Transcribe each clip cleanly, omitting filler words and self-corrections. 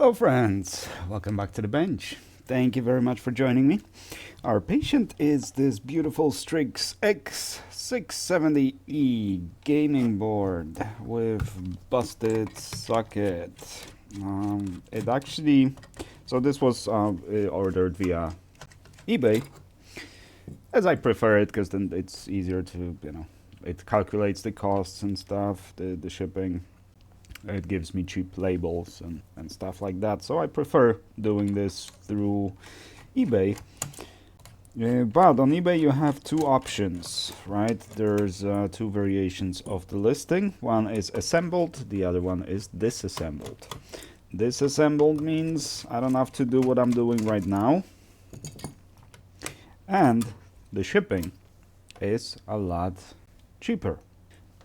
Hello friends, welcome back to the bench. Thank you very much for joining me. Our patient is this beautiful Strix X670E gaming board with busted socket. This was ordered via eBay, as I prefer it because then it's easier to, it calculates the costs and stuff, the shipping. It gives me cheap labels and stuff like that. So I prefer doing this through eBay. But on eBay you have two options, right? There's two variations of the listing. One is assembled, the other one is disassembled. Disassembled means I don't have to do what I'm doing right now. And the shipping is a lot cheaper.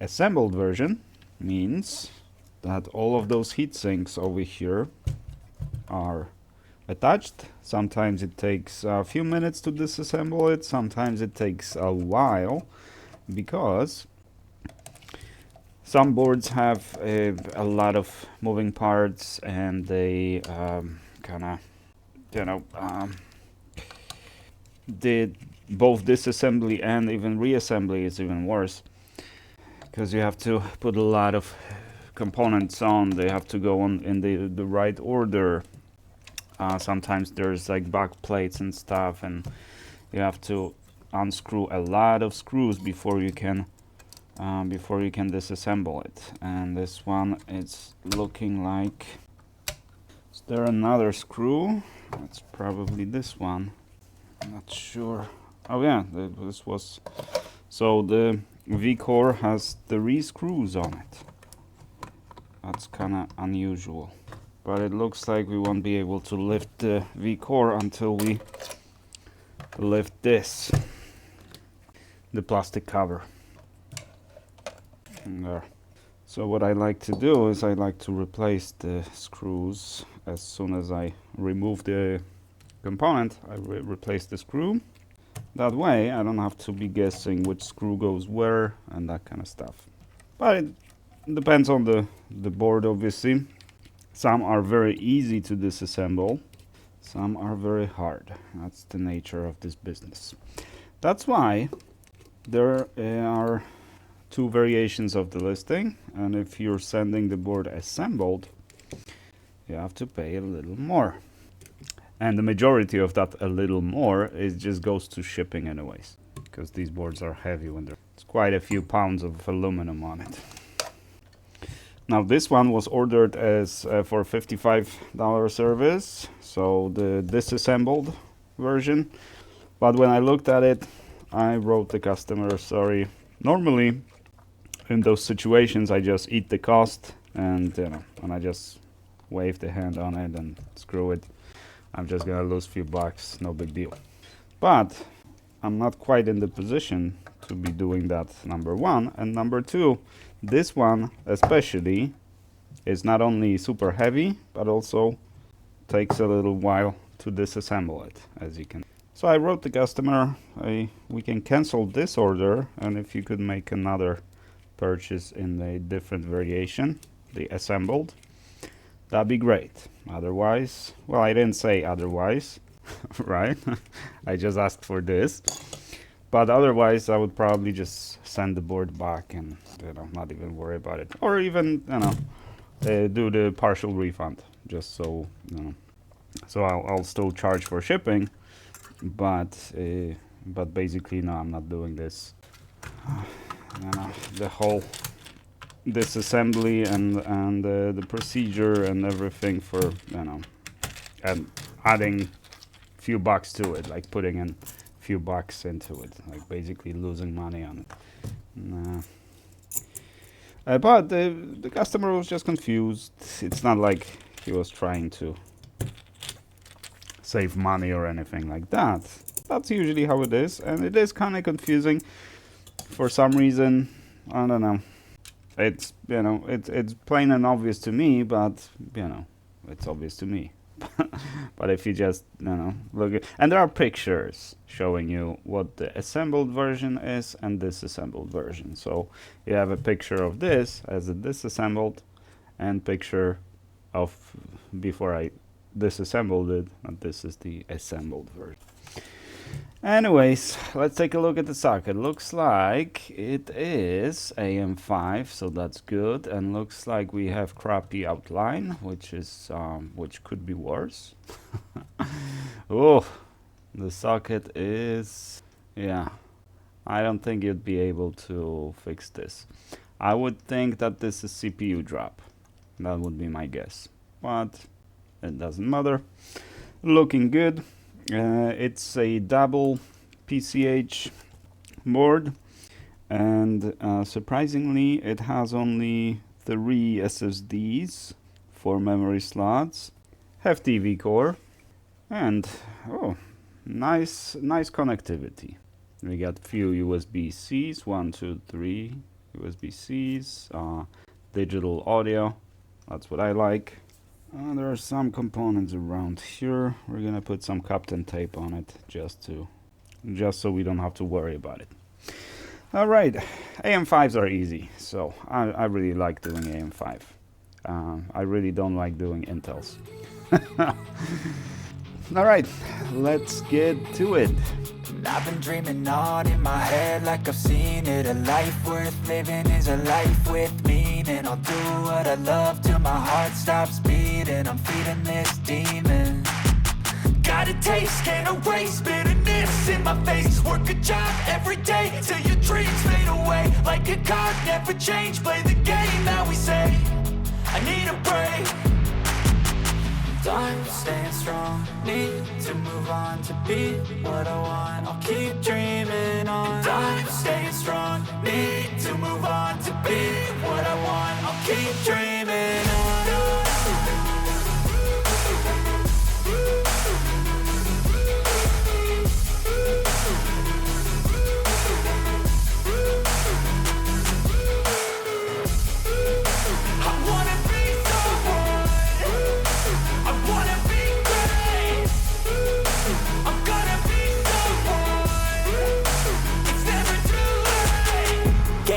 Assembled version means that all of those heat sinks over here are attached. Sometimes it takes a few minutes to disassemble it, sometimes it takes a while, because some boards have a lot of moving parts and they did both disassembly and even reassembly is even worse, because you have to put a lot of components on. They have to go on in the right order. Sometimes there's like back plates and stuff, and you have to unscrew a lot of screws before you can disassemble it. And this one is looking like, is there another screw? It's probably this one, I'm not sure. Oh yeah, this was, so the V-core has 3 screws on it. That's kind of unusual, but it looks like we won't be able to lift the V-core until we lift this, the plastic cover. There. So what I like to do is I like to replace the screws as soon as I remove the component. I replace the screw. That way I don't have to be guessing which screw goes where and that kind of stuff. But it depends on the board, obviously. Some are very easy to disassemble, some are very hard. That's the nature of this business. That's why there are 2 variations of the listing, and if you're sending the board assembled, you have to pay a little more. And the majority of that a little more just goes to shipping anyways, because these boards are heavy when there's quite a few pounds of aluminum on it. Now this one was ordered as for $55 service, so the disassembled version. But when I looked at it, I wrote the customer, sorry. Normally, in those situations, I just eat the cost and and I just wave the hand on it and screw it. I'm just gonna lose a few bucks, no big deal. But I'm not quite in the position to be doing that, number one, and number two, this one especially is not only super heavy, but also takes a little while to disassemble it, as you can. So I wrote the customer, we can cancel this order, and if you could make another purchase in a different variation, the assembled, that'd be great. Otherwise, well, I didn't say otherwise, right? I just asked for this. But otherwise, I would probably just send the board back and not even worry about it, or even do the partial refund, just so So I'll still charge for shipping, but basically no, I'm not doing this. The whole disassembly and the procedure and everything for and adding few bucks to it, like putting in few bucks into it, like basically losing money on it. But the customer was just confused. It's not like he was trying to save money or anything like that. That's usually how it is, and it is kind of confusing for some reason. I don't know. It's it's plain and obvious to me, but it's obvious to me. But if you just look at, and there are pictures showing you what the assembled version is and disassembled version. So you have a picture of this as a disassembled and picture of before I disassembled it, and this is the assembled version. Anyways, let's take a look at the socket. Looks like it is AM5, so that's good, and looks like we have crappy outline, which is which could be worse. Oh, the socket is, yeah, I don't think you'd be able to fix this. I would think that this is CPU drop. That would be my guess, but it doesn't matter. Looking good. It's a double PCH board, and surprisingly it has only 3 SSDs, 4 memory slots, hefty V-core, and oh, nice connectivity. We got few USB-Cs, 1, 2, 3 USB-Cs, digital audio, that's what I like. There are some components around here. We're gonna put some Captain tape on it just so we don't have to worry about it. All right, AM5s are easy, so I really like doing AM5. I really don't like doing Intels. All right, let's get to it. I've been dreaming on in my head like I've seen it. A life worth living is a life with meaning. I'll do what I love till my heart stops beating. I'm feeding this demon. Got a taste, can't erase bitterness in my face. Work a job every day till your dreams fade away. Like a card, never change, play the game that we say. I need a break. I'm staying strong, need to move on to be what I want. I'll keep dreaming on. I'm staying strong, need to move on to be what I want. I'll keep dreaming on.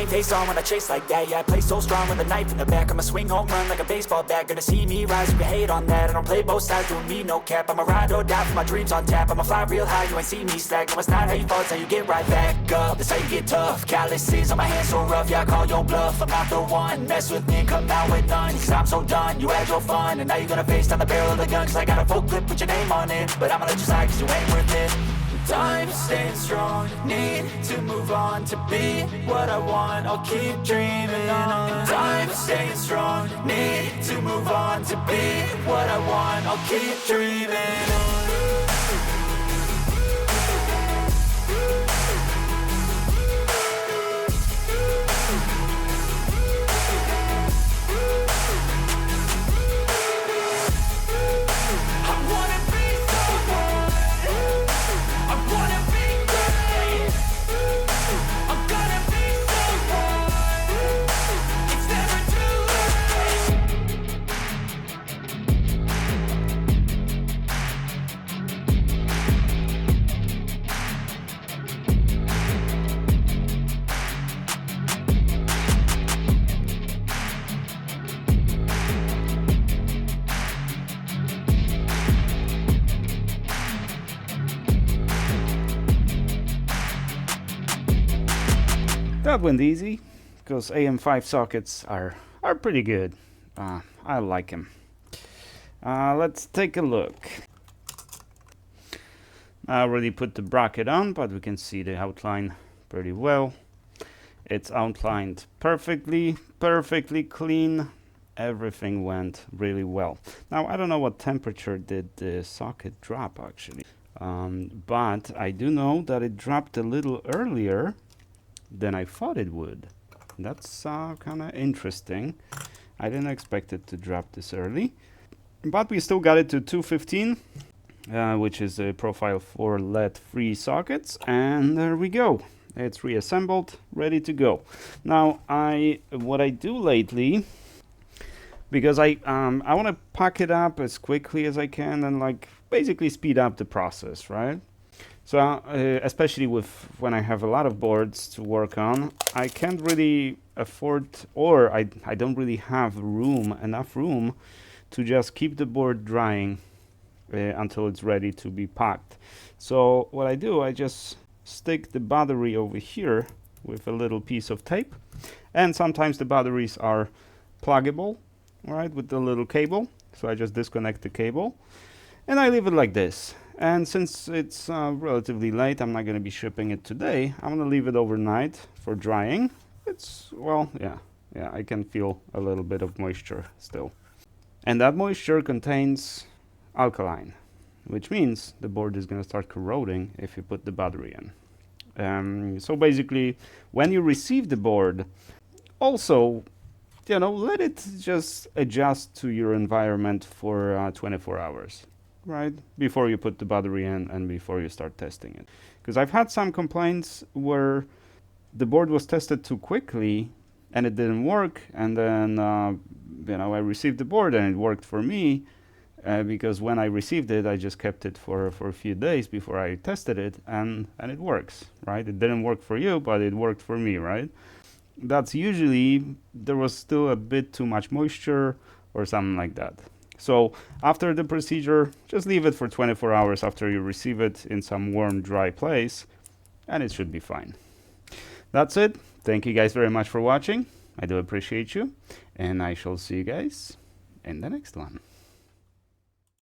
Face on when I chase like that, yeah, I play so strong with a knife in the back. I'ma swing home run like a baseball bat. Gonna see me rise, you can hate on that. I don't play both sides, doing me no cap. I'ma ride or die for my dreams on tap. I'ma fly real high, you ain't see me slack. No, it's not how you fall, it's how you get right back up. That's how you get tough. Calluses on my hands so rough, yeah, I call your bluff. I'm not the one, mess with me and come out with none. Cause I'm so done, you had your fun. And now you're gonna face down the barrel of the gun. Cause I got a full clip, put your name on it. But I'ma let you slide cause you ain't worth it. I'm staying strong, need to move on to be what I want. I'll keep dreaming on. I'm staying strong, need to move on to be what I want. I'll keep dreaming on. That went easy, because AM5 sockets are pretty good. I like them. Let's take a look. I already put the bracket on, but we can see the outline pretty well. It's outlined perfectly clean. Everything went really well. Now, I don't know what temperature did the socket drop actually, but I do know that it dropped a little earlier than I thought it would. That's kind of interesting. I didn't expect it to drop this early, but we still got it to 215, which is a profile for LED-free sockets, and there we go. It's reassembled, ready to go. Now, what I do lately, because I want to pack it up as quickly as I can and like basically speed up the process, right? So especially when I have a lot of boards to work on, I can't really afford, or I don't really have enough room to just keep the board drying until it's ready to be packed. So what I do, I just stick the battery over here with a little piece of tape, and sometimes the batteries are pluggable, right, with the little cable. So I just disconnect the cable and I leave it like this. And since it's relatively late, I'm not going to be shipping it today. I'm going to leave it overnight for drying. It's, well, yeah, I can feel a little bit of moisture still. And that moisture contains alkaline, which means the board is going to start corroding if you put the battery in. So basically, when you receive the board, also, you know, let it just adjust to your environment for 24 hours. Right, before you put the battery in and before you start testing it. Because I've had some complaints where the board was tested too quickly and it didn't work, and then you know, I received the board and it worked for me, because when I received it, I just kept it for a few days before I tested it, and it works, right? It didn't work for you, but it worked for me, right? That's usually, there was still a bit too much moisture or something like that. So after the procedure, just leave it for 24 hours after you receive it in some warm, dry place, and it should be fine. That's it. Thank you guys very much for watching. I do appreciate you, and I shall see you guys in the next one.